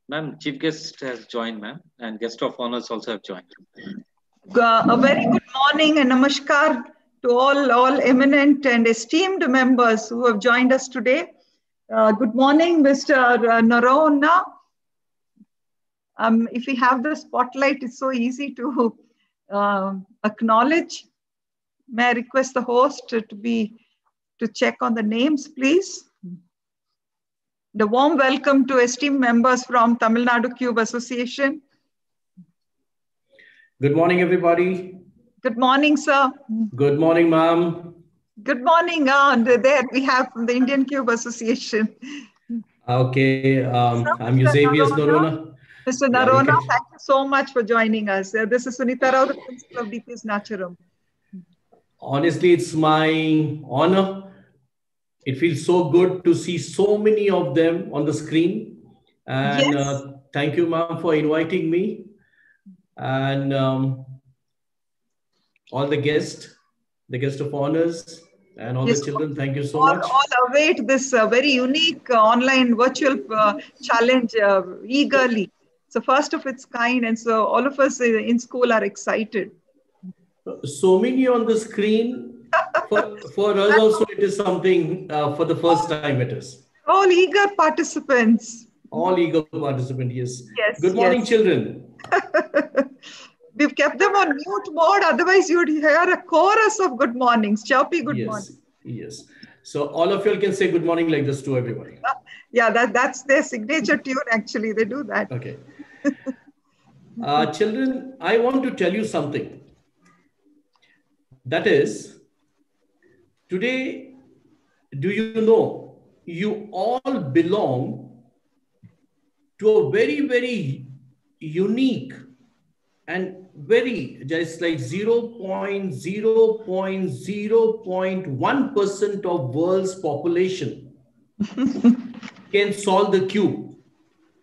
Ma'am, chief guest has joined, ma'am, and guest of honors also have joined. A very good morning and namaskar to all eminent and esteemed members who have joined us today. Good morning, Mr. Narona. If we have the spotlight, it's so easy to acknowledge. May I request the host to check on the names, please? The warm welcome to esteemed members from Tamil Nadu Cube Association. Good morning, everybody. Good morning, sir. Good morning, ma'am. Good morning. There we have from the Indian Cube Association. Okay, I'm Eusebius Norona. Mr. Narona, thank you so much for joining us. This is Sunita Rao, the principal of DPS Nacharam. Honestly, it's my honor. It feels so good to see so many of them on the screen. And yes. Thank you, ma'am, for inviting me. And all the guest of honors, and all the children, thank you so much. All await this very unique online virtual challenge eagerly. It's the first of its kind, and so all of us in school are excited. So many on the screen. For us also, it is something for the first time it is. All eager participants. All eager participants, yes. Yes. Good morning, children. We've kept them on mute mode, otherwise you'd hear a chorus of good mornings, chirpy good morning. Yes. So all of you all can say good morning like this to everybody. Yeah, that's their signature tune, actually. They do that. Okay. Children, I want to tell you something. That is, today, do you know, you all belong to a very, very unique and very, just like 0.0.0.1% of world's population can solve the cube.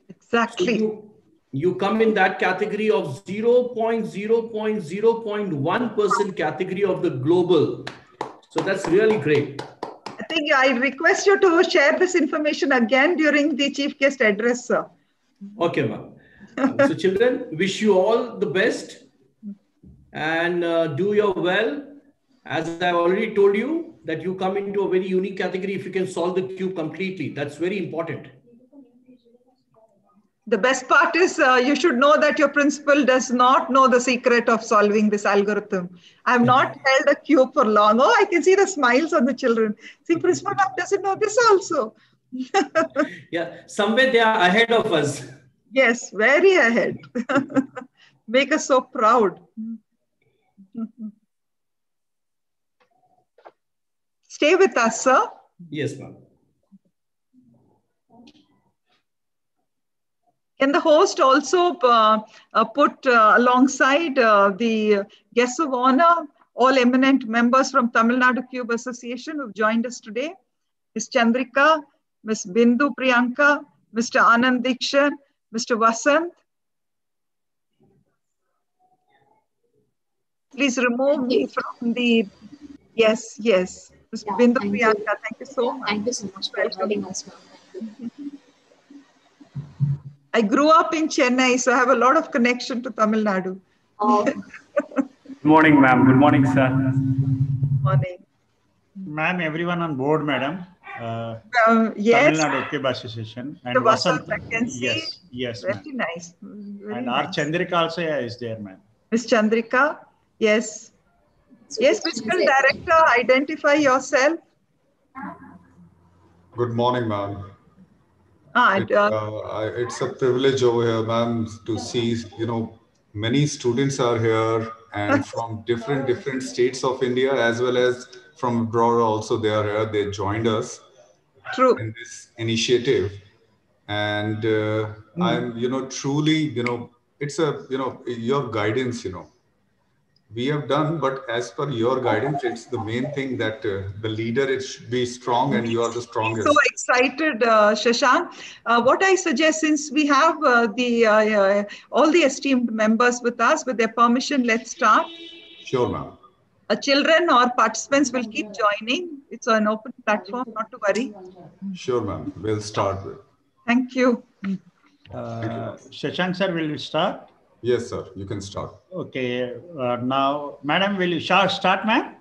Exactly. So you come in that category of 0.0.0.1% category of the global. So that's really great. I think I request you to share this information again during the chief guest address, sir. Okay, ma'am. So children, wish you all the best and do your well. As I already told you that you come into a very unique category if you can solve the cube completely. That's very important. The best part is you should know that your principal does not know the secret of solving this algorithm. I have not held a cube for long. Oh, I can see the smiles on the children. See, principal doesn't know this also. Yeah, somewhere they are ahead of us. Yes, very ahead. Make us so proud. Stay with us, sir. Yes, ma'am. Can the host also put alongside the guests of honor, all eminent members from Tamil Nadu Cube Association who've joined us today? Ms. Chandrika, Ms. Bindu Priyanka, Mr. Anand Dikshan, Mr. Vasant. Please remove me from the, yes. Ms. Yeah, Bindu thank Priyanka, you. thank you so much. Thank you so much for inviting us, ma'am. Thank you. I grew up in Chennai, so I have a lot of connection to Tamil Nadu. Oh, Good morning, ma'am. Good morning, sir. Morning. Ma'am, everyone on board, madam. Yes. Tamil Nadu Cube Association. And The Vasant, I can see. Yes, Very ma'am. nice. Very And nice. our Chandrika also is there, ma'am. Ms. Chandrika, yes. so Yes, this Physical is it. Director, identify yourself. Good morning, ma'am. It, It's a privilege over here, ma'am, to see, many students are here and from different states of India as well as from abroad also they are here. They joined us true. in this initiative. And I'm, truly, it's a, your guidance, we have done, but as per your guidance, it's the main thing that the leader it should be strong and you are the strongest. So excited, Shashank. What I suggest, since we have all the esteemed members with us, with their permission, let's start. Sure, ma'am. Children or participants will keep joining. It's an open platform, not to worry. Sure, ma'am. We'll start with. Thank you. Shashank sir, will you start? Yes, sir. You can start. Okay. Now, madam, will you start, ma'am?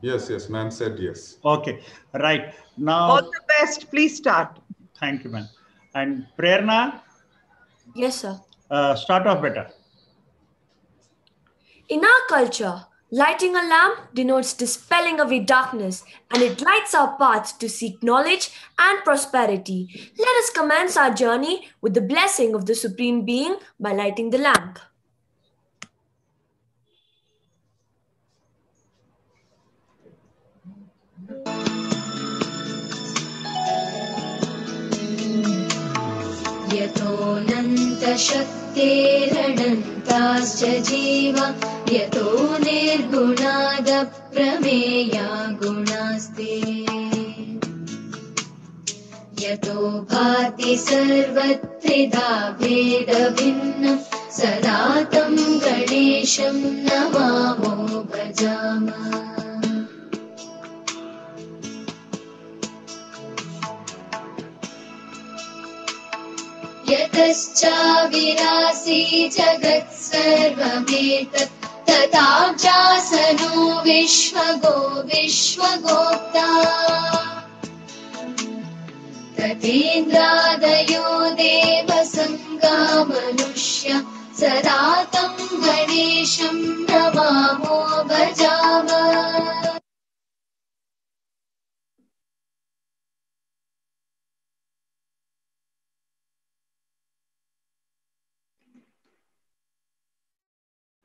Yes, ma'am said yes. Okay. Right. Now. All the best. Please start. Thank you, ma'am. And Prerna? Yes, sir. Start off better. In our culture, lighting a lamp denotes dispelling away darkness, and it lights our path to seek knowledge and prosperity. Let us commence our journey with the blessing of the Supreme Being by lighting the lamp. यतोऽनन्तशक्तिरनन्ताश्च जीवा यतो निर्गुणादप्रमेया गुणास्ते यतो भाति सर्वत्रिधा भेदभिन्नं सदा तं गणेशं नमामो भजामः यतश्चाविरासी जगत्सर्वमेतत् तथाव्यासनो विश्वगोप्ता तथेन्द्रादयो देवसङ्गा मनुष्य सदा तं गणेशं नमामो भजामः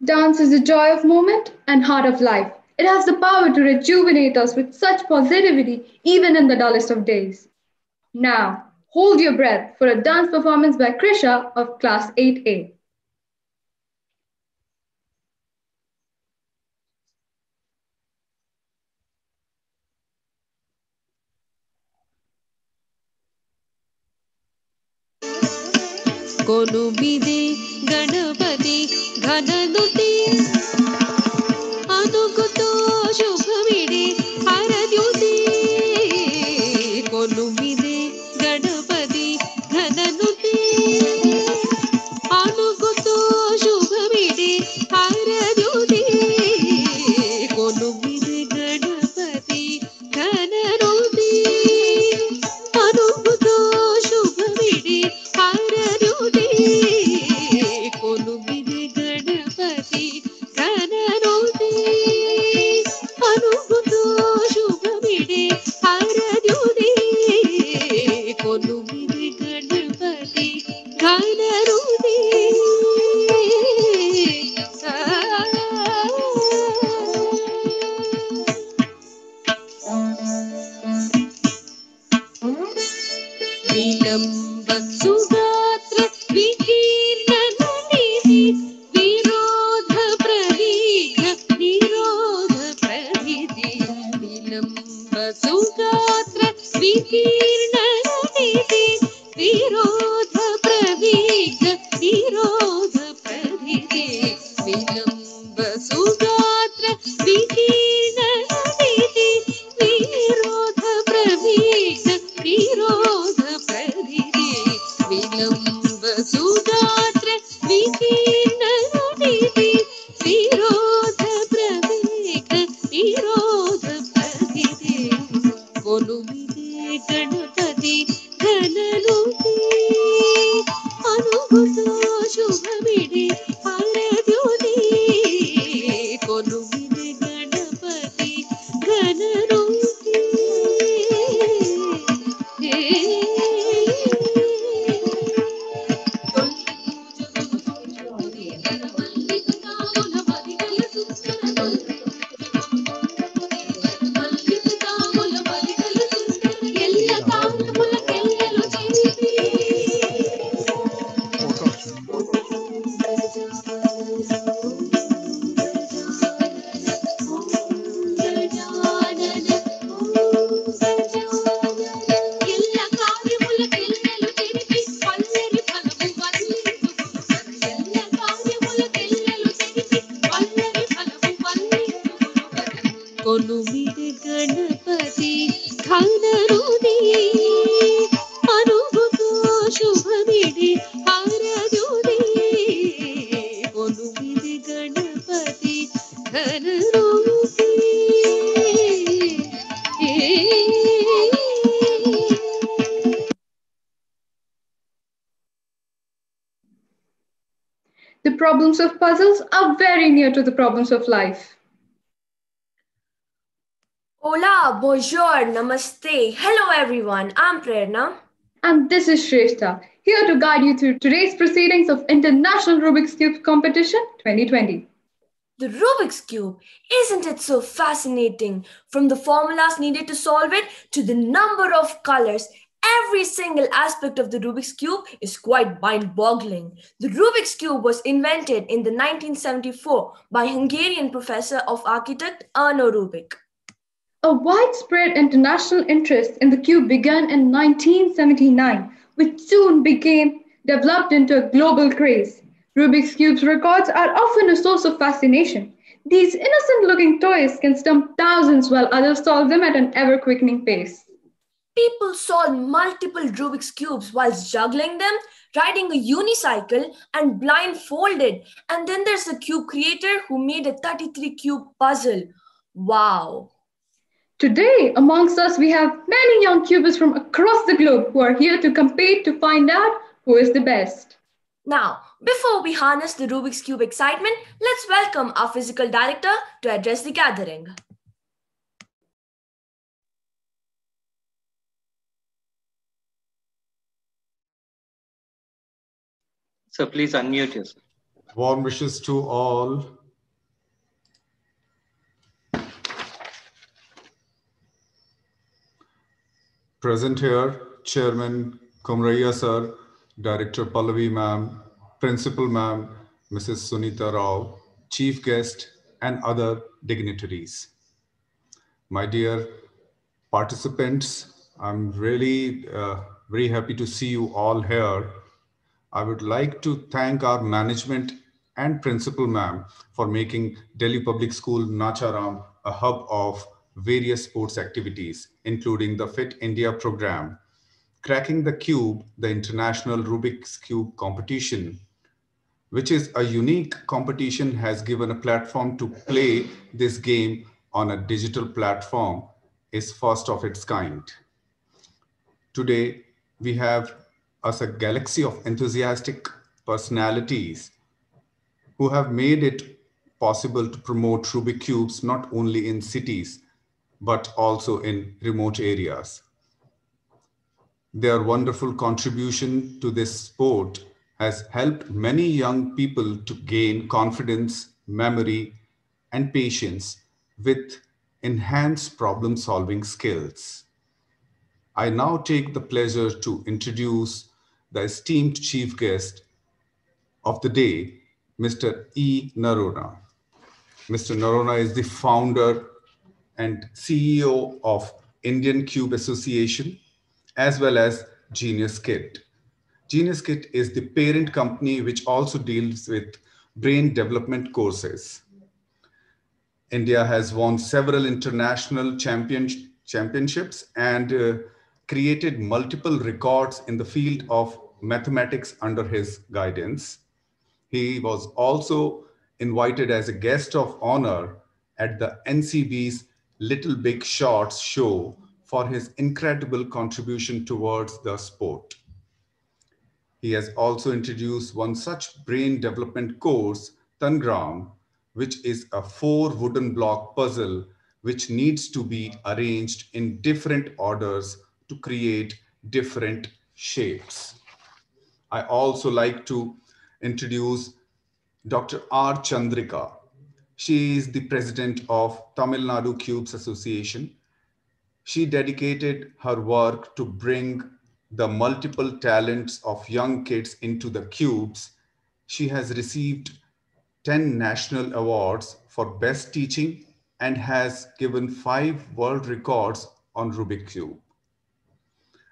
Dance is the joy of movement and heart of life. It has the power to rejuvenate us with such positivity even in the dullest of days. Now, hold your breath for a dance performance by Krisha of Class 8A. ಕೊಲುಬಿದೆ Ganapati ಘನನುತಿ ಅನುಗುತೋ ಶುಭವಿಡಿ ಹರದ್ಯುತಿ ಕೊಲುಬಿದೆ Ganapati ಘನನುತಿ ಅನುಗುತೋ ಶುಭವಿಡಿ ಹರದ್ಯುತಿ ಕೊಲುಬಿದೆ Ganapati ಘನನುತಿ ಅನುಗುತೋ ಶುಭವಿಡಿ ಹರದ್ಯುತಿ ಕೊಲುಬಿದೆ Ganapati ಘನನುತಿ ಅನುಗುತೋ ಶುಭವಿಡಿ ಹರದ್ಯುತಿ ಕೊಲುಬಿದೆ Ganapati ಘನನುತಿ ವಿಲಂಬ ಸುಗಾತ್ರ ವಿಕೀರ್ಣ Nalini ವಿರೋಧ ಪ್ರದೀಘ ನಿರೋಧ ಪ್ರವಿಧಿ ವಿಲಂಬ ಸುಗಾತ್ರ ವಿಕೀರ್ಣ ನಳಿನಿ ವಿರೋಧ ಪ್ರದೀಘ ನಿರೋಧ ಪ್ರವಿಧಿ ವಿಲಂಬ ಸುಗಾತ್ರ ವಿಕೀರ್ಣ ನಳಿನಿ ವಿರೋಧ ಪ್ರದೀಘ ವಿರೋಧ ಪ್ರವಿಧಿ ವಿಲಂಬ ಸುಗಾತ್ರ ವಿಕೀರ್ಣ ನಳಿನಿ ವಿರೋಧ ಪ್ರವೇಗ ವಿರೋಧ ಪ್ರವಿಧಿ ಕೊಲುಬಿದೆ ಗಣಪತಿ ಘನನುತಿ ಅನುಗುತೋ ಶುಭವಿಡಿ ಹರದ್ಯುತಿ ಕೊಲುಬಿದೆ ಗಣಪತಿ ಘನನುತಿ ಎಲ್ಲ ಕಾಲముల కెల్లెలు చెరిపి ಎಲ್ಲ ಕಾರ್ಯముల కెల్లెలు చెరిపి పల్లెరి ఫలము వల్లించుకొనుగరు ಎಲ್ಲ కార్యముల కెల్లెలు చెరిపి పల్లెరి ఫలము వల్లించుకొనుగరు కొలుమిడి Ganapati ఘననుతి అనుగుతో శుభమిడి హరద్యుతి కొలుమిడి Ganapati ఘననుతి The problems of puzzles are very near to the problems of life. Hola, bonjour, namaste. Hello everyone, I'm Prerna. And this is Shrestha, here to guide you through today's proceedings of International Rubik's Cube Competition 2020. The Rubik's Cube, isn't it so fascinating? From the formulas needed to solve it to the number of colors, every single aspect of the Rubik's Cube is quite mind-boggling. The Rubik's Cube was invented in the 1974 by Hungarian professor of architect Erno Rubik. A widespread international interest in the cube began in 1979, which soon became developed into a global craze. Rubik's Cube's records are often a source of fascination. These innocent-looking toys can stump thousands while others solve them at an ever-quickening pace. People solve multiple Rubik's Cubes whilst juggling them, riding a unicycle, and blindfolded. And then there's the cube creator who made a 33-cube puzzle. Wow! Today, amongst us, we have many young cubists from across the globe who are here to compete to find out who is the best. Now, before we harness the Rubik's Cube excitement, let's welcome our physical director to address the gathering. So please unmute yourself. Warm wishes to all. Present here, Chairman Kumraiya sir, Director Pallavi ma'am, Principal ma'am, Mrs. Sunita Rao, Chief guest, and other dignitaries. My dear participants, I'm really very happy to see you all here. I would like to thank our management and principal ma'am for making Delhi Public School Nacharam a hub of various sports activities, including the Fit India program, Cracking the Cube, the international Rubik's Cube competition, which is a unique competition, has given a platform to play this game on a digital platform, is first of its kind. Today, we have us a galaxy of enthusiastic personalities who have made it possible to promote Rubik Cubes not only in cities, but also in remote areas. Their wonderful contribution to this sport has helped many young people to gain confidence, memory, and patience with enhanced problem-solving skills. I now take the pleasure to introduce the esteemed chief guest of the day, Mr. E. Narona. Mr. Narona is the founder and CEO of Indian Cube Association, as well as Genius Kit. Genius Kit is the parent company which also deals with brain development courses. India has won several international championships and created multiple records in the field of mathematics under his guidance. He was also invited as a guest of honor at the NCB's Little Big Shots show for his incredible contribution towards the sport. He has also introduced one such brain development course, Tangram, which is a 4 wooden block puzzle which needs to be arranged in different orders to create different shapes. I also like to introduce Dr. R. Chandrika. She is the president of Tamil Nadu Cubes Association. She dedicated her work to bring the multiple talents of young kids into the cubes. She has received 10 national awards for best teaching and has given 5 world records on Rubik Cube.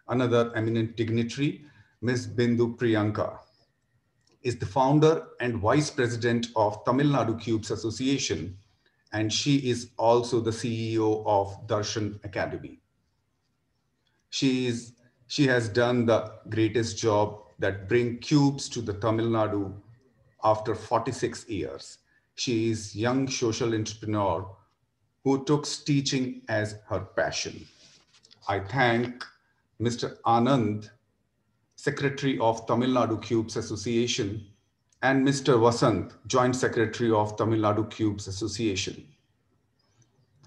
Another eminent dignitary, Ms. Bindu Priyanka, is the founder and vice president of Tamil Nadu Cubes Association, and she is also the CEO of Darshan Academy. She has done the greatest job that bring cubes to the Tamil Nadu after 46 years. She is a young social entrepreneur who took teaching as her passion. I thank Mr. Anand, Secretary of Tamil Nadu Cubes Association, and Mr. Vasant, Joint Secretary of Tamil Nadu Cubes Association.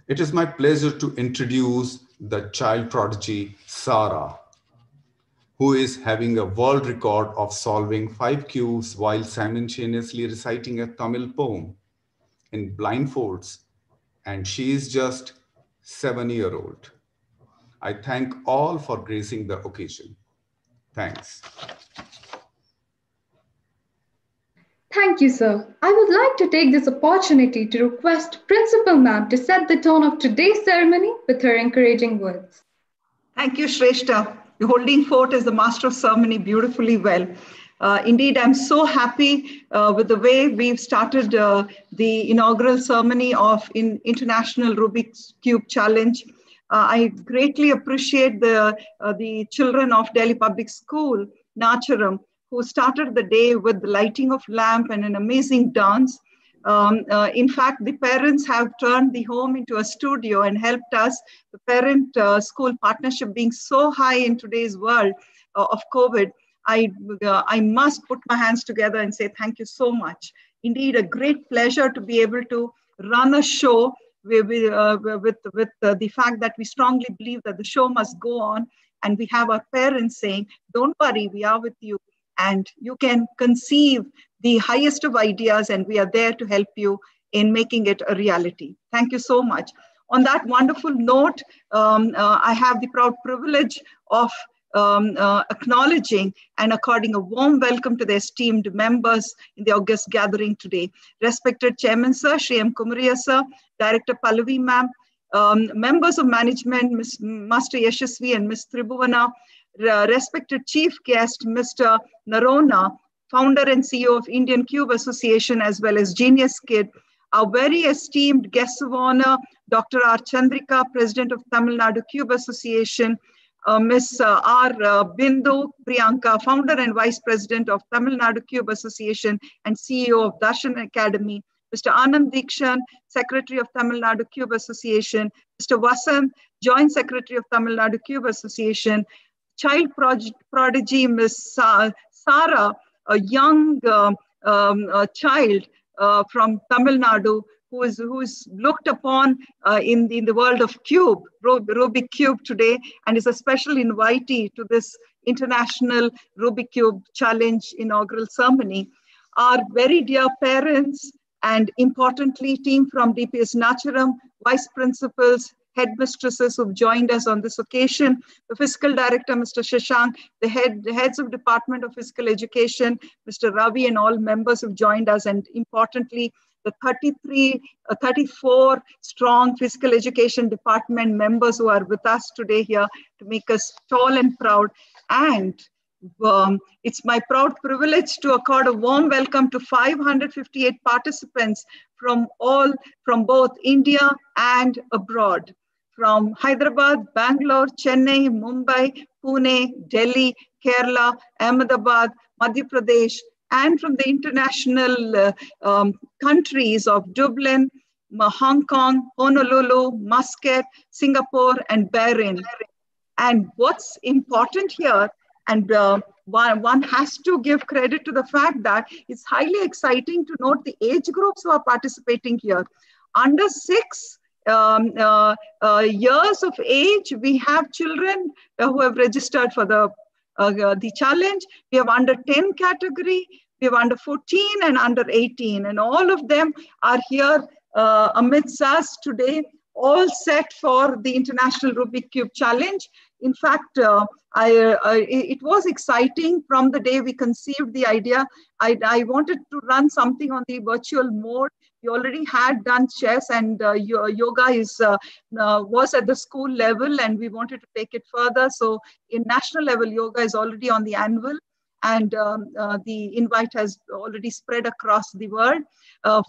It is my pleasure to introduce the child prodigy, Sara, who is having a world record of solving 5 cubes while simultaneously reciting a Tamil poem in blindfolds, and she is just 7-year-old. I thank all for gracing the occasion. Thanks. Thank you, sir. I would like to take this opportunity to request Principal Ma'am to set the tone of today's ceremony with her encouraging words. Thank you, Shrestha. You're holding forth as the master of ceremony beautifully well. Indeed, I'm so happy with the way we've started the inaugural ceremony of International Rubik's Cube Challenge. I greatly appreciate the children of Delhi Public School, Nacharam, who started the day with the lighting of lamp and an amazing dance. In fact, the parents have turned the home into a studio and helped us. The parent-school partnership being so high in today's world of COVID, I must put my hands together and say thank you so much. Indeed, a great pleasure to be able to run a show with the fact that we strongly believe that the show must go on, and we have our parents saying, don't worry, we are with you. and you can conceive the highest of ideas, and we are there to help you in making it a reality. Thank you so much. On that wonderful note, I have the proud privilege of acknowledging and according a warm welcome to the esteemed members in the August gathering today. Respected Chairman Sir, Shri M. Kumariya Sir, Director Pallavi Ma'am, members of management, Master Yashasvi and Ms. Tribhuvana, respected chief guest, Mr. Narona, founder and CEO of Indian Cube Association, as well as Genius Kid, our very esteemed guests of honor, Dr. R. Chandrika, President of Tamil Nadu Cube Association, Ms. R. Bindu Priyanka, founder and vice president of Tamil Nadu Cube Association and CEO of Darshan Academy, Mr. Anand Dikshan, Secretary of Tamil Nadu Cube Association, Mr. Vasant, Joint Secretary of Tamil Nadu Cube Association, child prodigy Ms. Sara, a young child from Tamil Nadu, who is looked upon in the world of cube, Rubik Cube today, and is a special invitee to this International Rubik Cube Challenge inaugural ceremony. Our very dear parents, and importantly, team from DPS Nacharam, vice principals, headmistresses who've joined us on this occasion, the fiscal director, Mr. Shashank, the heads of Department of Physical Education, Mr. Ravi, and all members who've joined us, and importantly, the 34 strong physical education department members who are with us today here to make us tall and proud. And it's my proud privilege to accord a warm welcome to 558 participants from both India and abroad, from Hyderabad, Bangalore, Chennai, Mumbai, Pune, Delhi, Kerala, Ahmedabad, Madhya Pradesh, and from the international countries of Dublin, Hong Kong, Honolulu, Muscat, Singapore, and Bahrain. And what's important here, and one has to give credit to the fact that it's highly exciting to note the age groups who are participating here. Under 6 years of age, we have children who have registered for the challenge. We have under 10 category, we have under 14 and under 18, and all of them are here amidst us today, all set for the International Rubik Cube Challenge. In fact, it was exciting from the day we conceived the idea. I wanted to run something on the virtual mode. We already had done chess, and yoga was at the school level, and we wanted to take it further. So in national level, yoga is already on the anvil, and the invite has already spread across the world.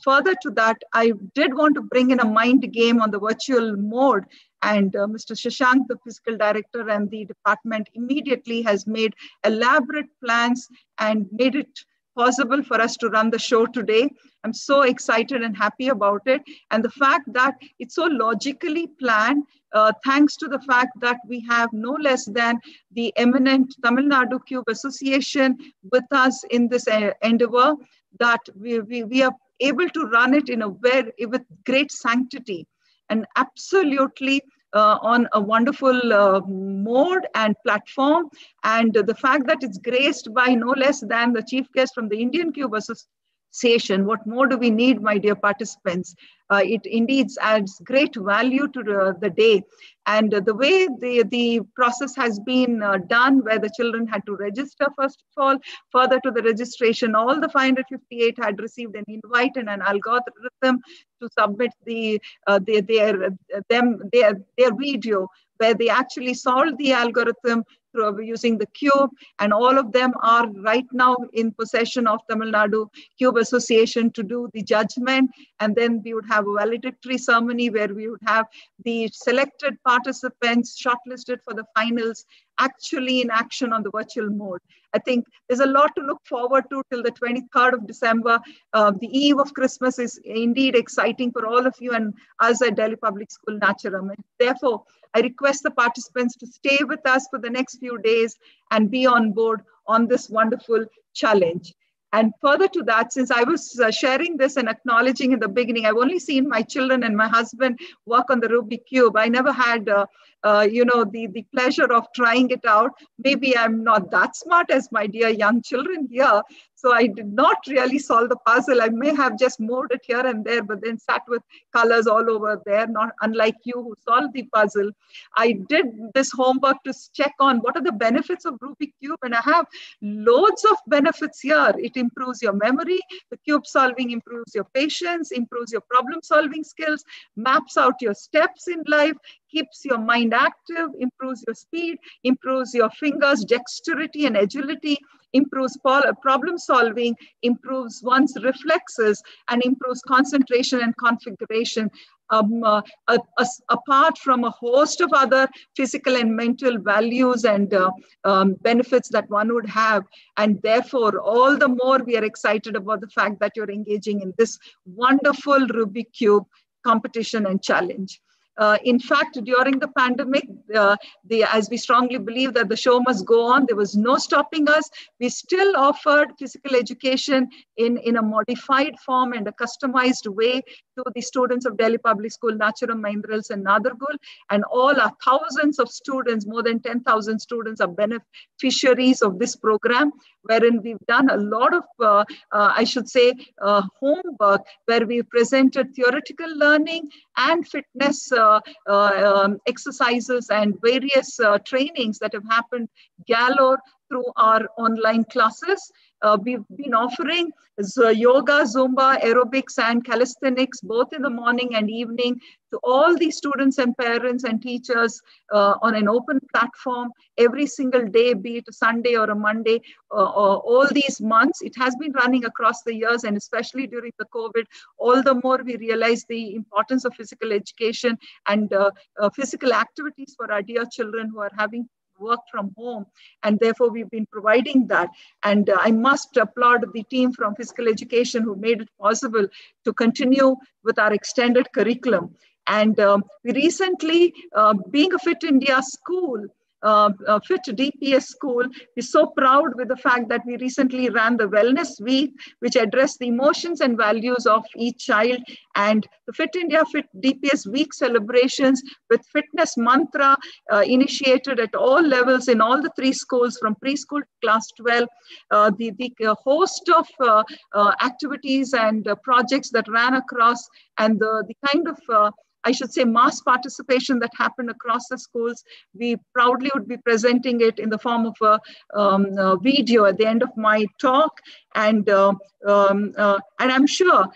Further to that, I did want to bring in a mind game on the virtual mode, and Mr. Shashank, the fiscal director, and the department immediately has made elaborate plans and made it possible for us to run the show today. I'm so excited and happy about it. And the fact that it's so logically planned, thanks to the fact that we have no less than the eminent Tamil Nadu Cube Association with us in this endeavor, that we are able to run it with great sanctity and absolutely on a wonderful mode and platform. And the fact that it's graced by no less than the chief guest from the Indian Cube Association. What more do we need, my dear participants? It indeed adds great value to the day. And the way the process has been done, where the children had to register first of all, further to the registration, all the 558 had received an invite and an algorithm to submit their video, where they actually solved the algorithm using the cube, and all of them are right now in possession of Tamil Nadu Cube Association to do the judgment. And then we would have a valedictory ceremony where we would have the selected participants shortlisted for the finals actually in action on the virtual mode. I think there's a lot to look forward to till the 23rd of December. The eve of Christmas is indeed exciting for all of you and us at Delhi Public School, Nacharam. Therefore, I request the participants to stay with us for the next few days and be on board on this wonderful challenge. And further to that, since I was sharing this and acknowledging in the beginning, I've only seen my children and my husband work on the Rubik Cube. I never had the pleasure of trying it out. Maybe I'm not that smart as my dear young children here. So I did not really solve the puzzle. I may have just moved it here and there, but then sat with colors all over there, not unlike you who solved the puzzle. I did this homework to check on what are the benefits of Rubik Cube, and I have loads of benefits here. It improves your memory, the cube solving improves your patience, improves your problem solving skills, maps out your steps in life, keeps your mind active, improves your speed, improves your fingers, dexterity and agility, improves problem solving, improves one's reflexes, and improves concentration and configuration. Apart from a host of other physical and mental values and benefits that one would have. And therefore, all the more we are excited about the fact that you're engaging in this wonderful Rubik Cube competition and challenge. In fact, during the pandemic, as we strongly believe that the show must go on, there was no stopping us. We still offered physical education in a modified form and a customized way to the students of Delhi Public School, Nacharam, Mahindrals, and Nadargul. And all our thousands of students, more than 10,000 students, are beneficiaries of this program, wherein we've done a lot of, I should say, homework, where we presented theoretical learning and fitness exercises and various trainings that have happened galore through our online classes. We've been offering yoga, Zumba, aerobics, and calisthenics, both in the morning and evening, to all the students and parents and teachers on an open platform every single day, be it a Sunday or a Monday, all these months. It has been running across the years, and especially during the COVID, all the more we realize the importance of physical education and physical activities for our dear children who are having work from home, and therefore we've been providing that. And I must applaud the team from physical education who made it possible to continue with our extended curriculum. And we recently, being a Fit India school, Fit DPS school, we're so proud with the fact that we recently ran the Wellness Week, which addressed the emotions and values of each child, and the Fit India Fit DPS Week celebrations with fitness mantra initiated at all levels in all the 3 schools from preschool to class 12. The host of activities and projects that ran across, and the kind of I should say mass participation that happened across the schools, we proudly would be presenting it in the form of a video at the end of my talk. And I'm sure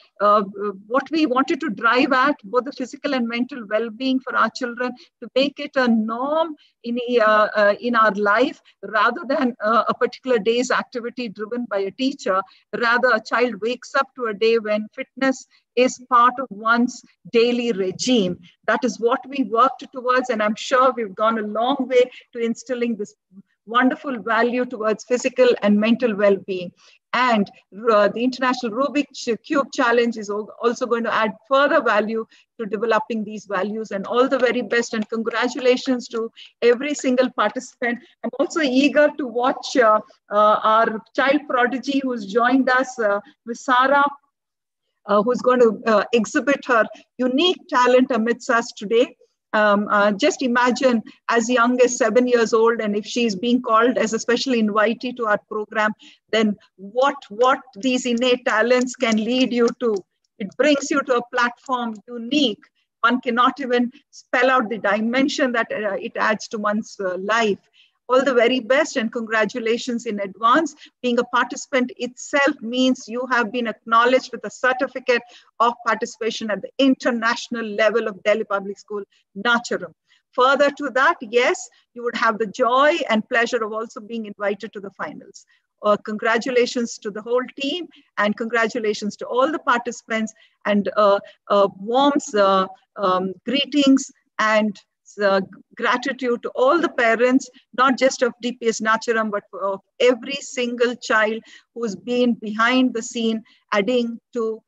what we wanted to drive at, both the physical and mental well-being for our children, to make it a norm in our life, rather than a particular day's activity driven by a teacher. Rather, a child wakes up to a day when fitness is part of one's daily regime. That is what we worked towards, and I'm sure we've gone a long way to instilling this wonderful value towards physical and mental well-being. And the International Rubik Cube Challenge is also going to add further value to developing these values. And all the very best, and congratulations to every single participant. I'm also eager to watch our child prodigy who's joined us, Ms. Sarah, who's going to exhibit her unique talent amidst us today. Just imagine as young as 7 years old, and if she's being called as a special invitee to our program, then what these innate talents can lead you to. It brings you to a platform unique. One cannot even spell out the dimension that it adds to one's life. All the very best, and congratulations in advance. Being a participant itself means you have been acknowledged with a certificate of participation at the international level of Delhi Public School, Nacharam. Further to that, yes, you would have the joy and pleasure of also being invited to the finals. Congratulations to the whole team, and congratulations to all the participants, and warm greetings and gratitude to all the parents, not just of DPS Nacharam, but of every single child who's been behind the scene, adding to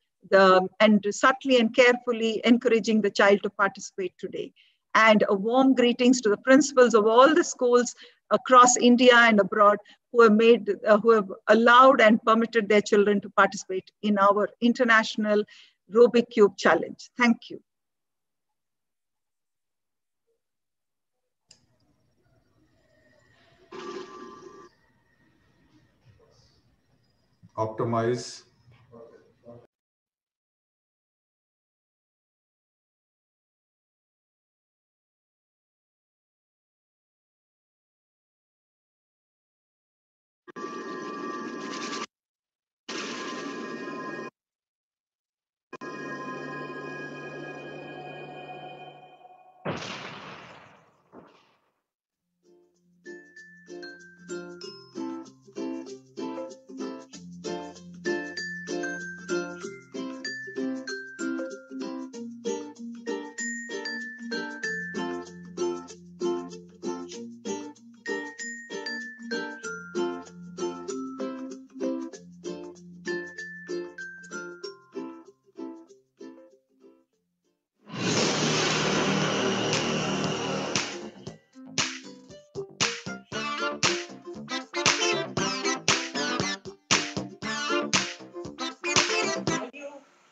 and subtly and carefully encouraging the child to participate today. And a warm greetings to the principals of all the schools across India and abroad who have allowed and permitted their children to participate in our International Rubik Cube Challenge. Thank you. optimize.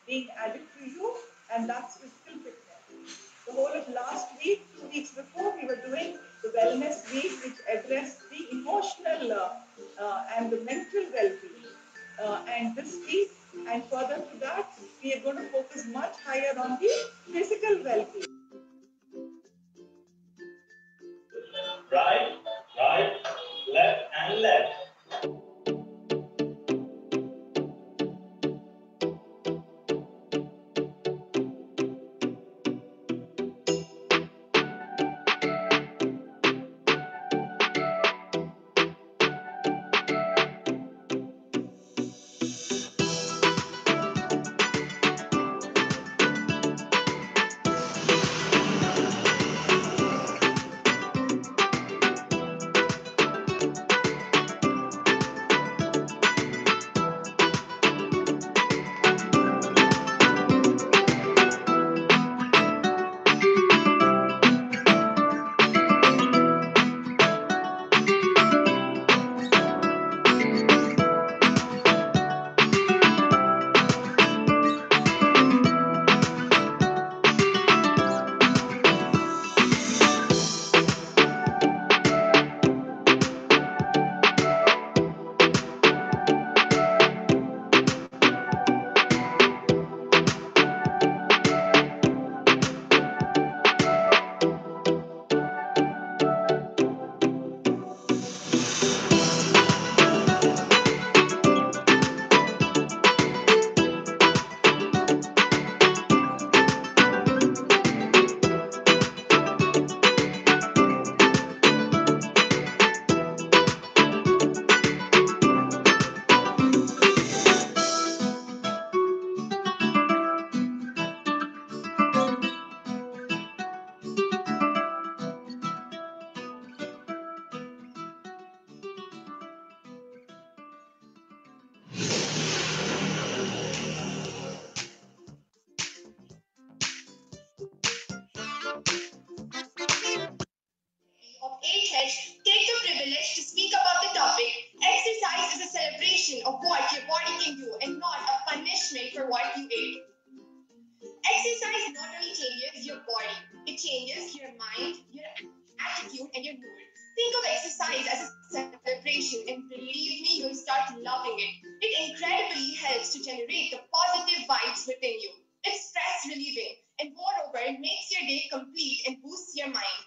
Being added to you, and that's physical fitness. The whole of last week, 2 weeks before, we were doing the wellness week, which addressed the emotional and the mental well-being. And this week, and further to that, we are going to focus much higher on the physical well-being. Right, left, and left. Of AHED take the privilege to speak about the topic. Exercise is a celebration of what your body can do and not a punishment for what you ate. Exercise not only changes your body, it changes your mind, your attitude, and your mood. Think of exercise as a celebration, and believe me, you'll start loving it. It incredibly helps to generate the positive vibes within you. It's stress relieving, and moreover, it makes your day complete and boosts your mind.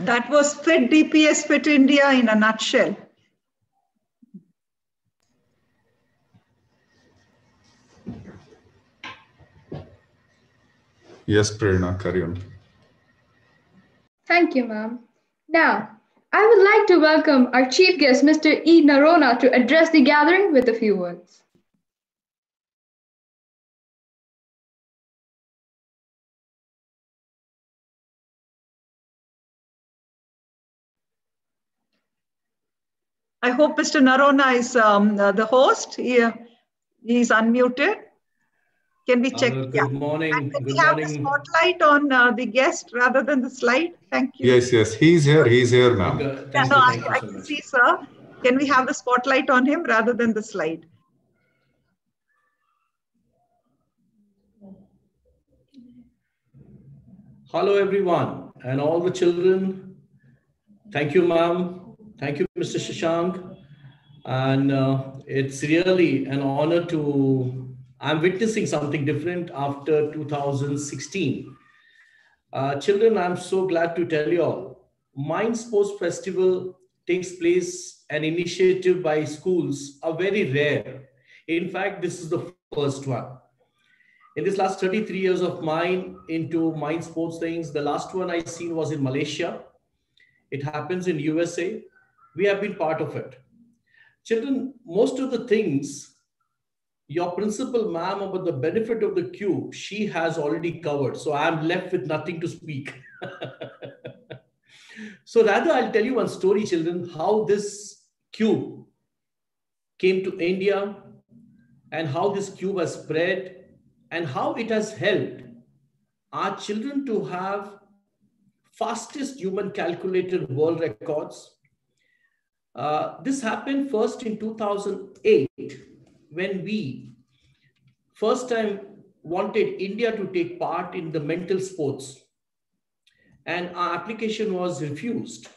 That was Fit DPS, Fit India in a nutshell. Yes, Prerna, carry on. Thank you, ma'am. Now, I would like to welcome our chief guest, Mr. E. Narona, to address the gathering with a few words. I hope Mr. Narona is the host. He's unmuted. Can we check? Good morning. And can Good we have morning. the spotlight on the guest rather than the slide? Thank you. Yes, yes, he's here, ma'am. Thank you I so can much. see, sir. Can we have the spotlight on him rather than the slide? Hello, everyone, and all the children. Thank you, ma'am. Thank you, Mr. Shashank. And it's really an honor I'm witnessing something different after 2016. Children, I'm so glad to tell you all, Mind Sports Festival takes place, an initiative by schools are very rare. In fact, this is the first one. In this last 33 years of mine into mind sports things, the last one I seen was in Malaysia. It happens in USA. We have been part of it. Children, most of the things your principal ma'am about the benefit of the cube, she has already covered. So I'm left with nothing to speak. So rather, I'll tell you one story, children, how this cube came to India and how this cube has spread and how it has helped our children to have fastest human calculated world records. This happened first in 2008 when we first time wanted India to take part in the mental sports, and our application was refused.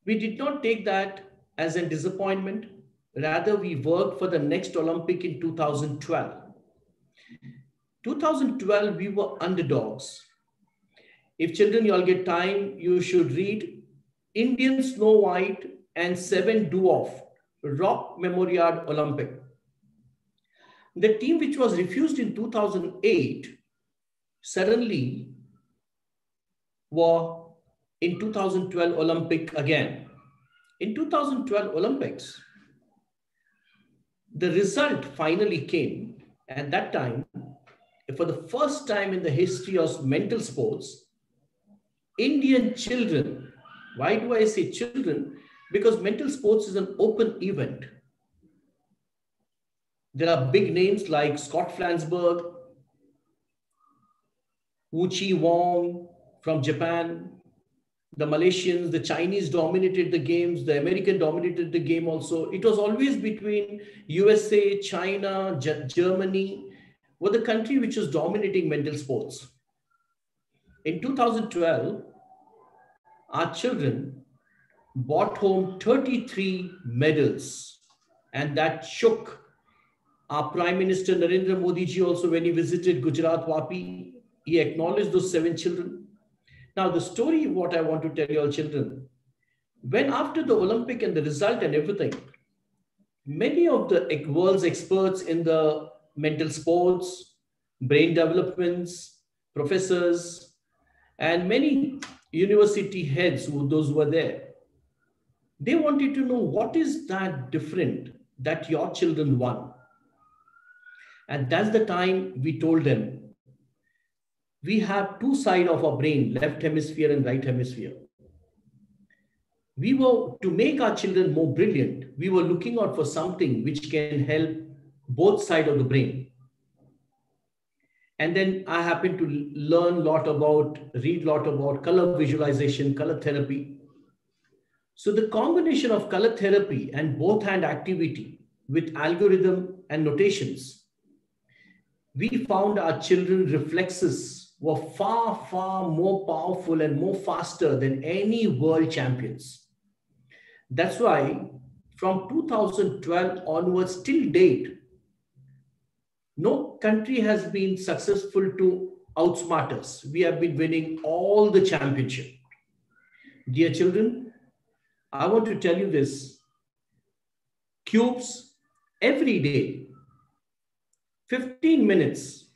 We did not take that as a disappointment. Rather, we worked for the next Olympic in 2012. 2012, we were underdogs. If children, you all get time, you should read Indian Snow White and Seven Dwarf Rock Memorial Olympic. The team which was refused in 2008 suddenly were in 2012 Olympic again. In 2012 Olympics, the result finally came. At that time, for the first time in the history of mental sports, Indian children, why do I say children? Because mental sports is an open event. There are big names like Scott Flansburgh, Wu Chi Wong from Japan, the Malaysians, the Chinese dominated the games, the American dominated the game also. It was always between USA, China, Germany, were the country which was dominating mental sports. In 2012, our children brought home 33 medals, and that shook our Prime Minister Narendra Modi ji also when he visited Gujarat Vapi. He acknowledged those 7 children. Now, the story, what I want to tell you all children, when after the Olympic and the result and everything, many of the world's experts in the mental sports, brain developments, professors, and many university heads, those who were there, they wanted to know what is that different that your children won. And that's the time we told them, we have 2 sides of our brain, left hemisphere and right hemisphere. We were, to make our children more brilliant, we were looking out for something which can help both sides of the brain. And then I happened to read a lot about color visualization, color therapy. So the combination of color therapy and both hand activity with algorithm and notations, we found our children's reflexes were far, far more powerful and more faster than any world champions. That's why from 2012 onwards till date, no country has been successful to outsmart us. We have been winning all the championship. Dear children, I want to tell you this. Cubes every day, 15 minutes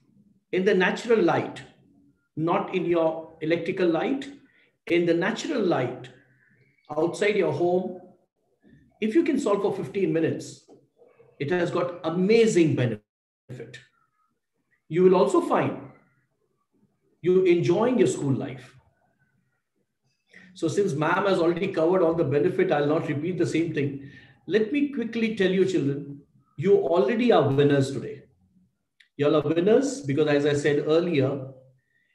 in the natural light, not in your electrical light, in the natural light, outside your home. If you can solve for 15 minutes, it has got amazing benefit. You will also find you enjoying your school life. So since ma'am has already covered all the benefit, I'll not repeat the same thing. Let me quickly tell you, children, you already are winners today. You all are winners because, as I said earlier,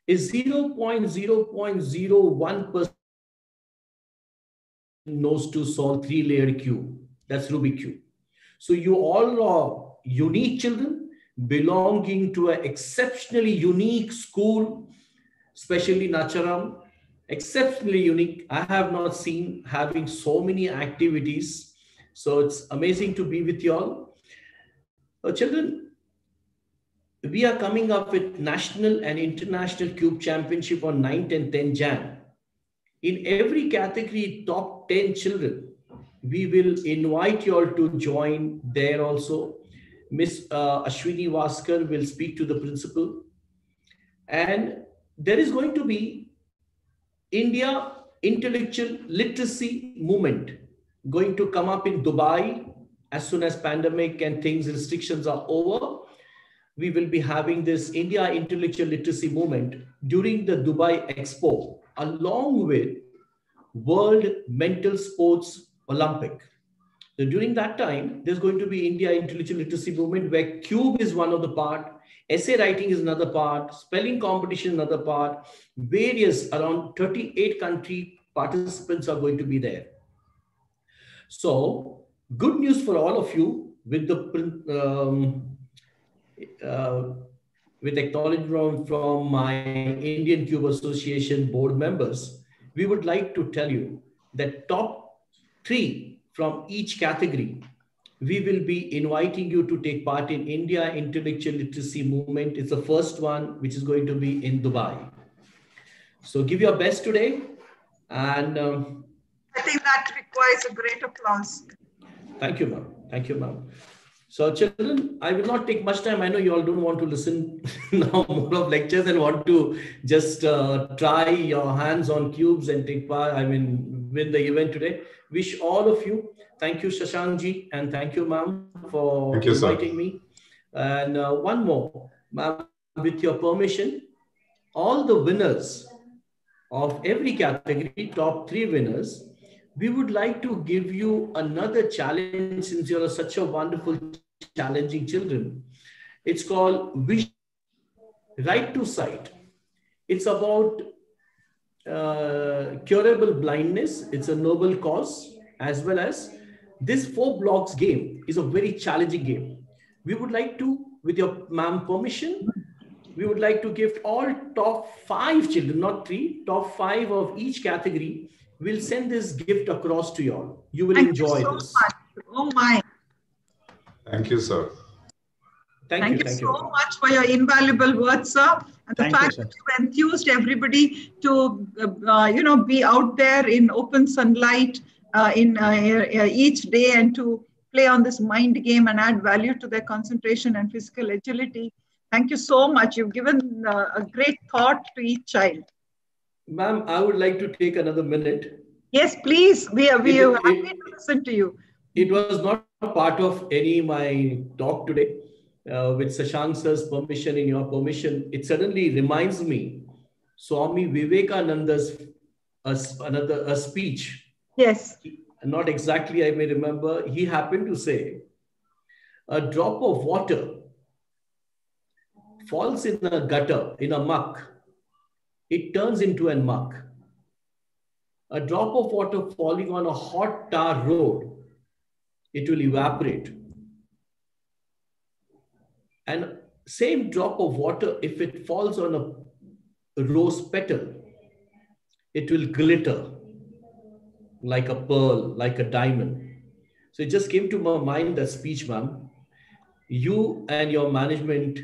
is 0.001% knows to solve three-layered cube. That's Rubik cube. So you all are unique children belonging to an exceptionally unique school, especially Nacharam. Exceptionally unique. I have not seen having so many activities. So it's amazing to be with you all. Children, we are coming up with national and international cube championship on 9th and 10th Jan. In every category, top 10 children, we will invite you all to join there also. Miss Ashwini Vaskar will speak to the principal. And there is going to be India intellectual literacy movement going to come up in Dubai as soon as pandemic and things restrictions are over. We will be having this India intellectual literacy movement during the Dubai Expo, along with World Mental Sports Olympic. So during that time, there's going to be India intellectual literacy movement where cube is one of the part, essay writing is another part, spelling competition another part, various around 38 country participants are going to be there. So good news for all of you with the with acknowledgement from my Indian Cube Association board members, we would like to tell you that top 3 from each category, we will be inviting you to take part in India Intellectual Literacy Movement. It's the first one, which is going to be in Dubai. So give your best today. And I think that requires a great applause. Thank you, ma'am. Thank you, ma'am. So children, I will not take much time. I know you all don't want to listen now more of lectures and want to just try your hands on cubes and take part, win the event today. Wish all of you, thank you Shashankji and thank you ma'am for inviting me. And one more, ma'am, with your permission, all the winners of every category, top 3 winners, we would like to give you another challenge since you're such a wonderful, challenging children. It's called Right to Sight. It's about curable blindness. It's a noble cause, as well as this 4 blocks game is a very challenging game. We would like to, with your ma'am permission, we would like to give all top 5 children, not 3, top 5 of each category. We'll send this gift across to you all. You will enjoy this. Much. Oh my. Thank you, sir. Thank you so much for your invaluable words, sir. And the fact that you enthused everybody to, be out there in open sunlight each day and to play on this mind game and add value to their concentration and physical agility. Thank you so much. You've given a great thought to each child. Ma'am, I would like to take another minute. Yes, please. We are happy to listen to you. It was not part of my talk today. With Shashank sir's permission, in your permission, it suddenly reminds me Swami Vivekananda's a speech. Yes. Not exactly, I may remember. He happened to say, a drop of water falls in a gutter, in a muck. It turns into a muck. A drop of water falling on a hot tar road, it will evaporate. And same drop of water, if it falls on a rose petal, it will glitter like a pearl, like a diamond. So it just came to my mind, that speech, ma'am. You and your management,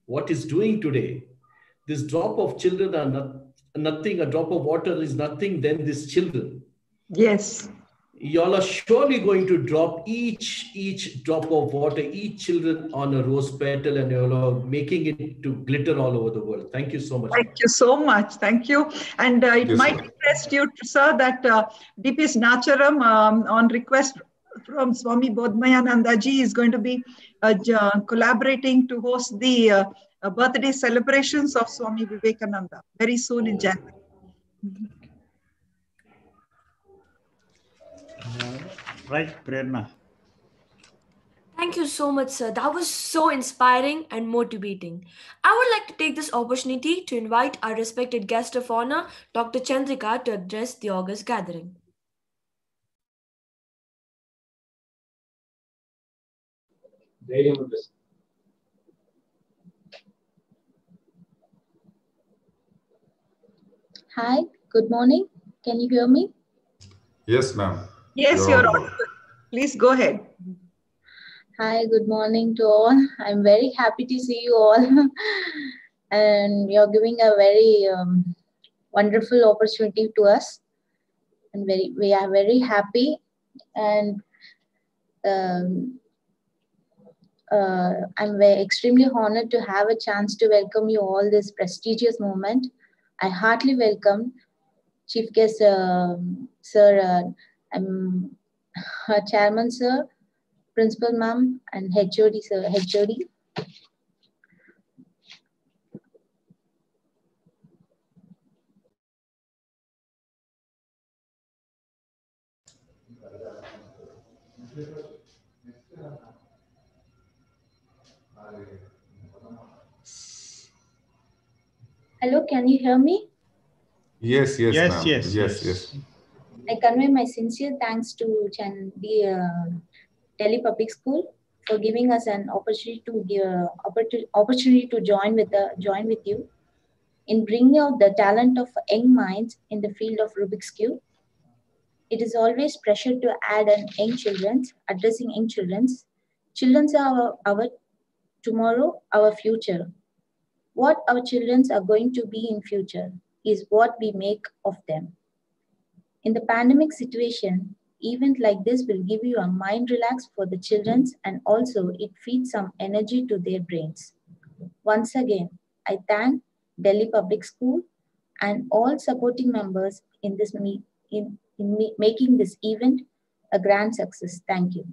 what is doing today, this drop of children are not nothing, a drop of water is nothing, then these children. Yes. Y'all are surely going to drop each drop of water, each children on a rose petal, and y'all are making it to glitter all over the world. Thank you so much. Thank you so much. Thank you. And it Yes, might sir. interest you, sir, that DPS Nacharam, on request from Swami Bodhmayananda ji, is going to be collaborating to host the birthday celebrations of Swami Vivekananda very soon in January. Right, Prerna. Thank you so much, sir. That was so inspiring and motivating. I would like to take this opportunity to invite our respected guest of honor, Dr. Chandrika, to address the August gathering. Hi, good morning. Can you hear me? Yes, ma'am. Yes, You're you're audible. audible. Please go ahead. Hi, good morning to all. I'm very happy to see you all. And you're giving a very wonderful opportunity to us. And we are very happy. And I'm extremely honored to have a chance to welcome you all this prestigious moment. I heartily welcome Chief Guest Sir, I'm Chairman Sir, Principal Ma'am, and HOD Sir, HOD. Hello, can you hear me? Yes, yes, Yes, ma'am. yes, Yes, yes. yes. I convey my sincere thanks to the Delhi Public School for giving us an opportunity to join with you in bringing out the talent of young minds in the field of Rubik's Cube. It is always pressure to add an addressing young children's. Children's are our tomorrow, our future. What our children are going to be in future is what we make of them. In the pandemic situation, event like this will give you a mind relax for the children, and also it feeds some energy to their brains. Once again, I thank Delhi Public School and all supporting members in making this event a grand success. Thank you.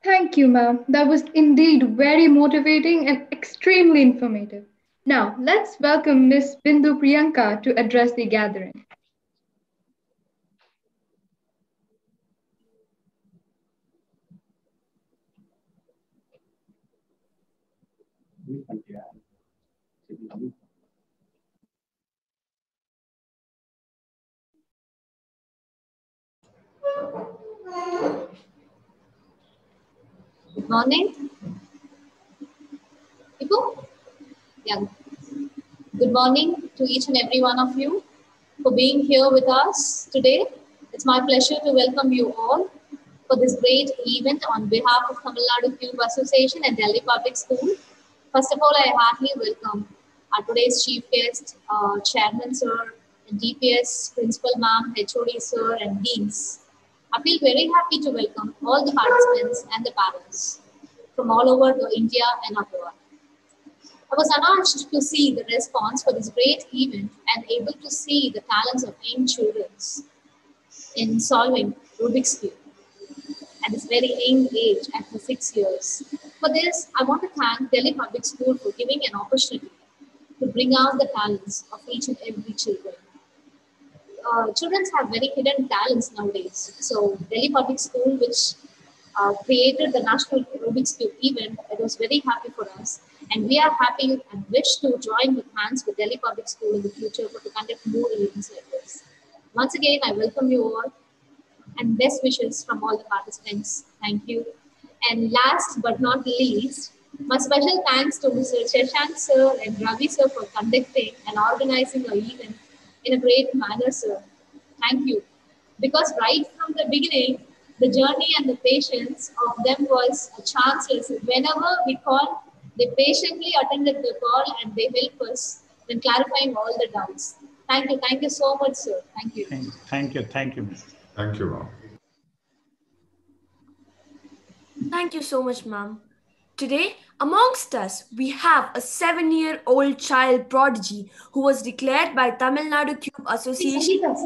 Thank you, ma'am. That was indeed very motivating and extremely informative. Now, let's welcome Miss Bindu Priyanka to address the gathering. Good morning, people. Yeah. Good morning to each and every one of you for being here with us today. It's my pleasure to welcome you all for this great event on behalf of Tamil Nadu Cube Association and Delhi Public School. First of all, I heartily welcome our today's chief guest, Chairman Sir, and DPS Principal Ma'am, HOD Sir, and Deans. I feel very happy to welcome all the participants and the parents from all over India and abroad. I was astonished to see the response for this great event and able to see the talents of young children in solving Rubik's Cube at this very young age, at 6 years. For this, I want to thank Delhi Public School for giving an opportunity to bring out the talents of each and every children. Children have very hidden talents nowadays. So Delhi Public School, which created the National Rubik's Cube event, it was very happy for us. And we are happy and wish to join with hands with Delhi Public School in the future to conduct more events like this. Once again, I welcome you all and best wishes from all the participants. Thank you. And last but not least, my special thanks to Mr. Shashank sir and Ravi sir for conducting and organizing the event in a great manner, sir. Thank you. Because right from the beginning, the journey and the patience of them was chanceless. Whenever we call, They patiently attended the call and they help us in clarifying all the doubts. Thank you so much, sir. Thank you. Thank you. Thank you. Thank you, ma'am. Thank you so much, ma'am. Today, amongst us, we have a 7-year-old child prodigy who was declared by Tamil Nadu Cube Association as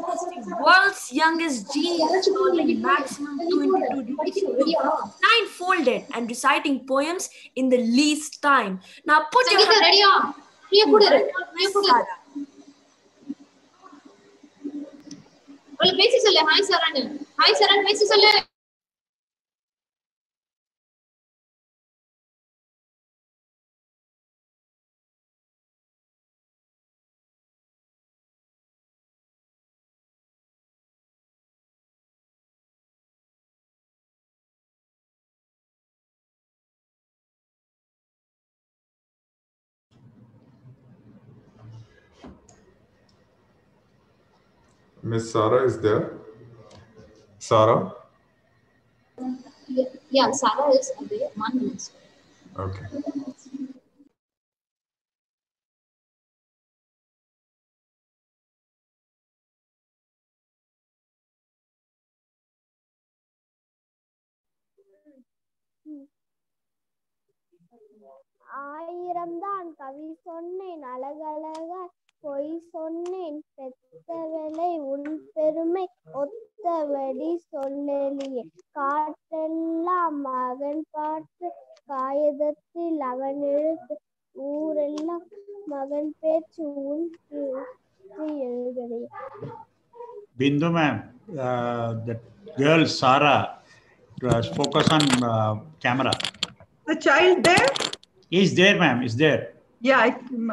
the world's youngest genius, solving maximum 22 Rubik's Cube, blindfolded and reciting poems in the least time. Now put your hands together. Miss Sarah. பேசி சொல்லு hi சரண் பேசி சொல்லு Miss Sarah is there? Sarah? Yeah, Sarah is there. 1 minute. Okay. ஆயிரம்தான் கவி சொன்னேன் அழகழகா பொய் சொன்னேன் பெத்தவளை உன் பெருமை ஒத்தவடி சொல்லலியே காற்றெல்லாம் மகன் பாட்டு காகிதத்தில் அவன் எழுத்து ஊரெல்லாம் மகன் பேச்சு உன் எழுதலையே. Bindu ma'am, the girl Sarah, focus on camera. The child there? Is there, ma'am? Is there? Yeah,